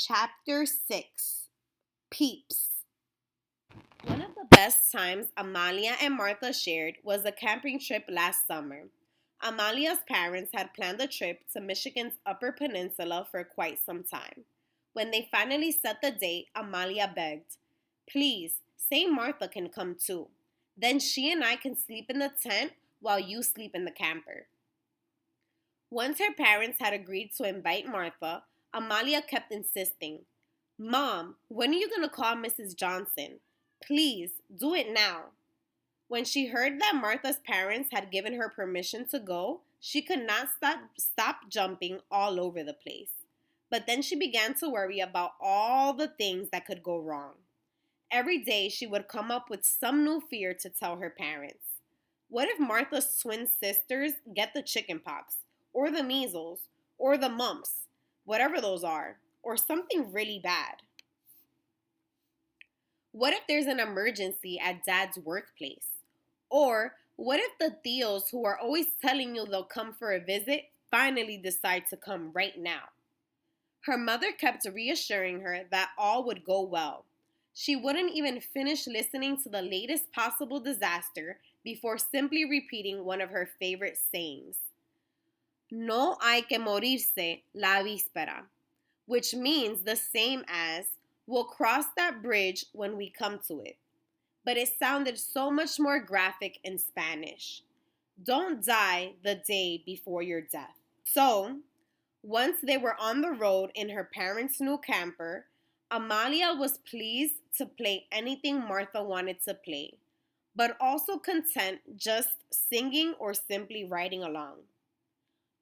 Chapter 6 Peeps. One of the best times Amalia and Martha shared was a camping trip last summer. Amalia's parents had planned a trip to Michigan's Upper Peninsula for quite some time. When they finally set the date, Amalia begged, "Please, say Martha can come too. Then she and I can sleep in the tent while you sleep in the camper." Once her parents had agreed to invite Martha, Amalia kept insisting, "Mom, when are you going to call Mrs. Johnson? Please, do it now." When she heard that Martha's parents had given her permission to go, she could not stop jumping all over the place. But then she began to worry about all the things that could go wrong. Every day she would come up with some new fear to tell her parents. What if Martha's twin sisters get the chicken pox, or the measles, or the mumps, whatever those are, or something really bad? What if there's an emergency at Dad's workplace? Or what if the Theos who are always telling you they'll come for a visit finally decide to come right now? Her mother kept reassuring her that all would go well. She wouldn't even finish listening to the latest possible disaster before simply repeating one of her favorite sayings. No hay que morirse la víspera, which means the same as, "We'll cross that bridge when we come to it." But it sounded so much more graphic in Spanish. Don't die the day before your death. So, once they were on the road in her parents' new camper, Amalia was pleased to play anything Martha wanted to play, but also content just singing or simply riding along.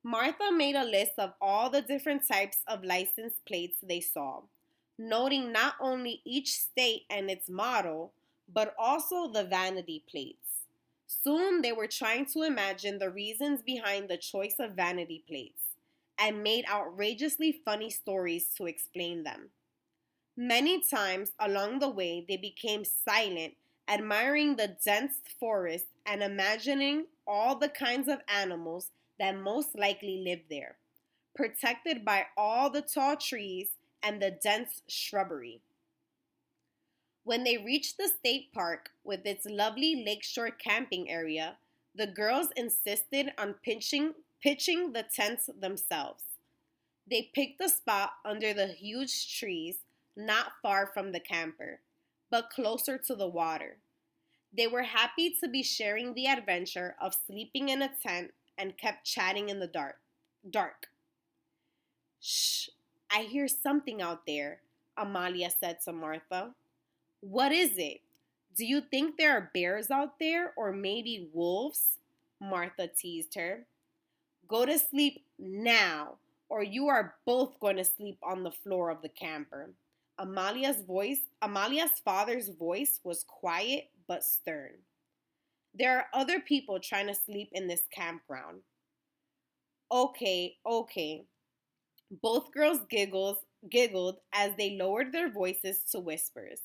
Martha made a list of all the different types of license plates they saw, noting not only each state and its model, but also the vanity plates. Soon they were trying to imagine the reasons behind the choice of vanity plates and made outrageously funny stories to explain them. Many times along the way, they became silent, admiring the dense forest and imagining all the kinds of animals that most likely lived there, protected by all the tall trees and the dense shrubbery. When they reached the state park with its lovely lakeshore camping area, the girls insisted on pitching the tents themselves. They picked a spot under the huge trees not far from the camper, but closer to the water. They were happy to be sharing the adventure of sleeping in a tent and kept chatting in the dark. "Shh, I hear something out there," Amalia said to Martha. "What is it? Do you think there are bears out there or maybe wolves?" Martha teased her. "Go to sleep now, or you are both going to sleep on the floor of the camper." Amalia's father's voice was quiet but stern. "There are other people trying to sleep in this campground." Okay. Both girls giggled as they lowered their voices to whispers.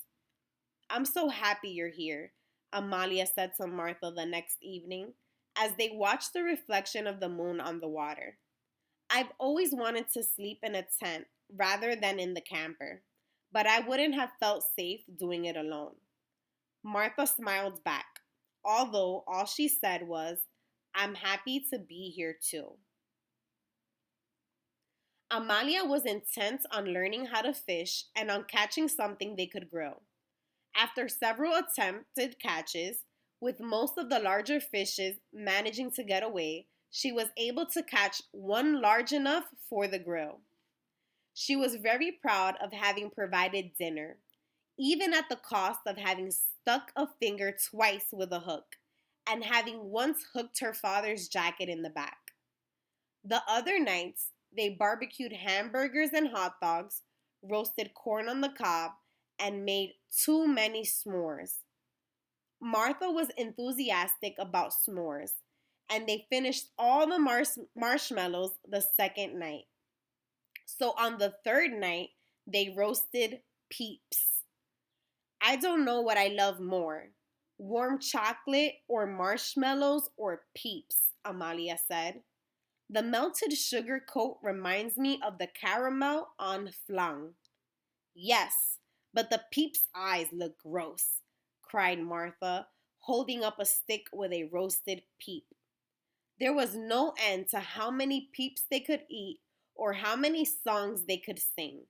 "I'm so happy you're here," Amalia said to Martha the next evening as they watched the reflection of the moon on the water. "I've always wanted to sleep in a tent rather than in the camper, but I wouldn't have felt safe doing it alone." Martha smiled back, although all she said was, "I'm happy to be here too." Amalia was intent on learning how to fish and on catching something they could grill. After several attempted catches, with most of the larger fishes managing to get away, she was able to catch one large enough for the grill. She was very proud of having provided dinner, even at the cost of having stuck a finger twice with a hook and having once hooked her father's jacket in the back. The other nights, they barbecued hamburgers and hot dogs, roasted corn on the cob, and made too many s'mores. Martha was enthusiastic about s'mores, and they finished all the marshmallows the second night. So on the third night, they roasted peeps. "I don't know what I love more, warm chocolate or marshmallows or peeps," Amalia said. "The melted sugar coat reminds me of the caramel on flan." Yes, but the peep's eyes look gross, cried Martha, holding up a stick with a roasted peep. There was no end to how many peeps they could eat or how many songs they could sing.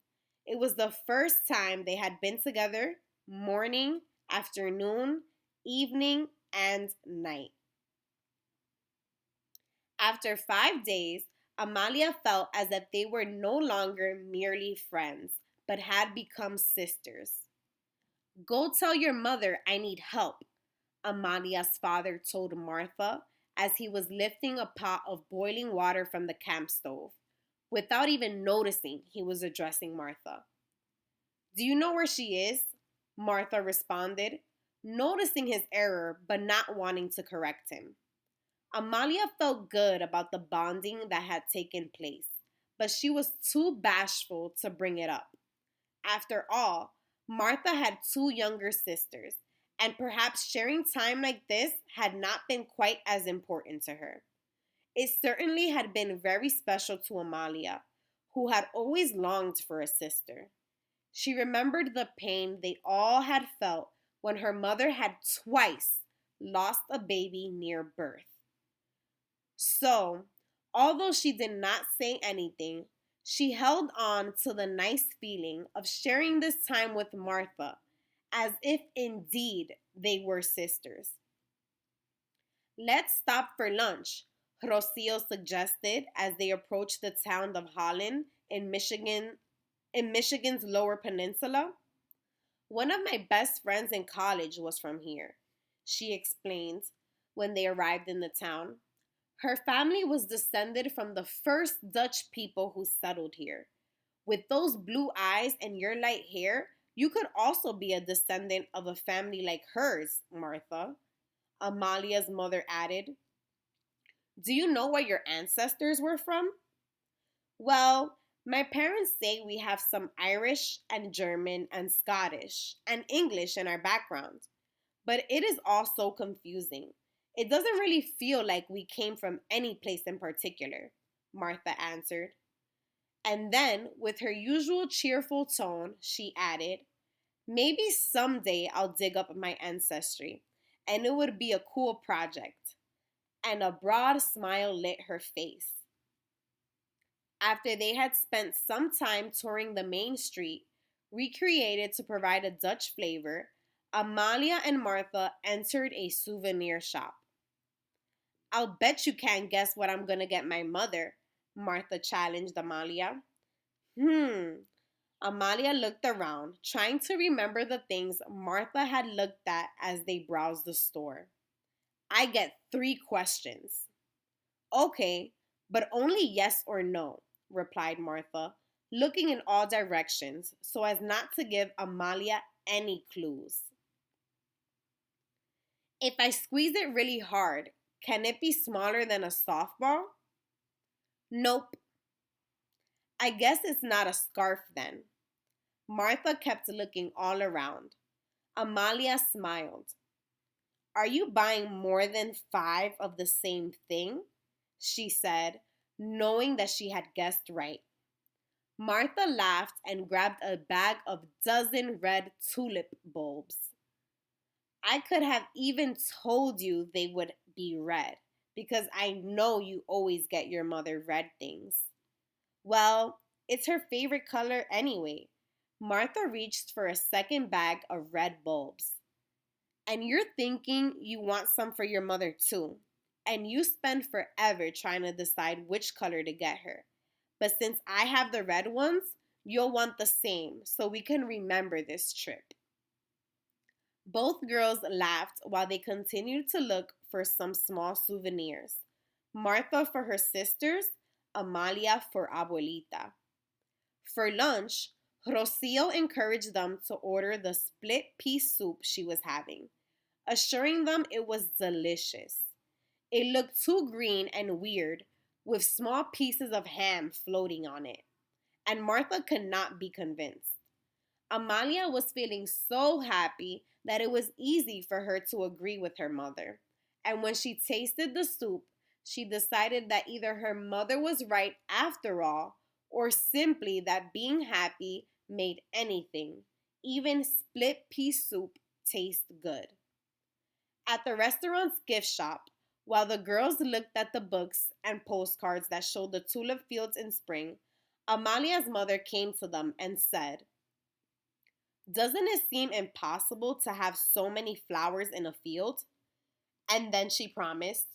It was the first time they had been together morning, afternoon, evening, and night. After 5 days, Amalia felt as if they were no longer merely friends, but had become sisters. Go tell your mother I need help, Amalia's father told Martha as he was lifting a pot of boiling water from the camp stove. Without even noticing, he was addressing Martha. Do you know where she is? Martha responded, noticing his error but not wanting to correct him. Amalia felt good about the bonding that had taken place, but she was too bashful to bring it up. After all, Martha had two younger sisters, and perhaps sharing time like this had not been quite as important to her. It certainly had been very special to Amalia, who had always longed for a sister. She remembered the pain they all had felt when her mother had twice lost a baby near birth. So, although she did not say anything, she held on to the nice feeling of sharing this time with Martha, as if indeed they were sisters. Let's stop for lunch, Rocio suggested as they approached the town of Holland in Michigan's Lower Peninsula. One of my best friends in college was from here, she explained when they arrived in the town. Her family was descended from the first Dutch people who settled here. With those blue eyes and your light hair, you could also be a descendant of a family like hers, Martha, Amalia's mother added. Do you know where your ancestors were from? Well, my parents say we have some Irish and German and Scottish and English in our background, but it is all so confusing. It doesn't really feel like we came from any place in particular, Martha answered. And then, with her usual cheerful tone, she added, maybe someday I'll dig up my ancestry, and it would be a cool project. And a broad smile lit her face. After they had spent some time touring the main street, recreated to provide a Dutch flavor, Amalia and Martha entered a souvenir shop. I'll bet you can't guess what I'm gonna get my mother, Martha challenged Amalia. Hmm. Amalia looked around, trying to remember the things Martha had looked at as they browsed the store. I get 3 questions. Okay, but only yes or no, replied Martha, looking in all directions so as not to give Amalia any clues. If I squeeze it really hard, can it be smaller than a softball? Nope. I guess it's not a scarf then. Martha kept looking all around. Amalia smiled. Are you buying more than 5 of the same thing? She said, knowing that she had guessed right. Martha laughed and grabbed a bag of dozen red tulip bulbs. I could have even told you they would be red, because I know you always get your mother red things. Well, it's her favorite color anyway. Martha reached for a second bag of red bulbs. And you're thinking you want some for your mother too. And you spend forever trying to decide which color to get her. But since I have the red ones, you'll want the same so we can remember this trip. Both girls laughed while they continued to look for some small souvenirs. Martha for her sisters, Amalia for Abuelita. For lunch, Rocio encouraged them to order the split pea soup she was having, assuring them it was delicious. It looked too green and weird, with small pieces of ham floating on it, and Martha could not be convinced. Amalia was feeling so happy that it was easy for her to agree with her mother. And when she tasted the soup, she decided that either her mother was right after all, or simply that being happy made anything, even split pea soup, taste good. At the restaurant's gift shop, while the girls looked at the books and postcards that showed the tulip fields in spring, Amalia's mother came to them and said, "Doesn't it seem impossible to have so many flowers in a field?" And then she promised,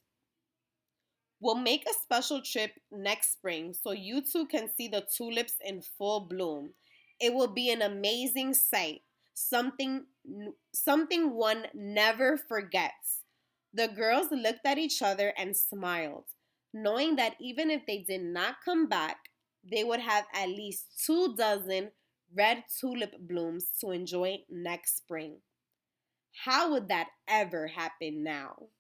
"We'll make a special trip next spring so you two can see the tulips in full bloom. It will be an amazing sight, something something one never forgets." The girls looked at each other and smiled, knowing that even if they did not come back, they would have at least 2 dozen red tulip blooms to enjoy next spring. How would that ever happen now?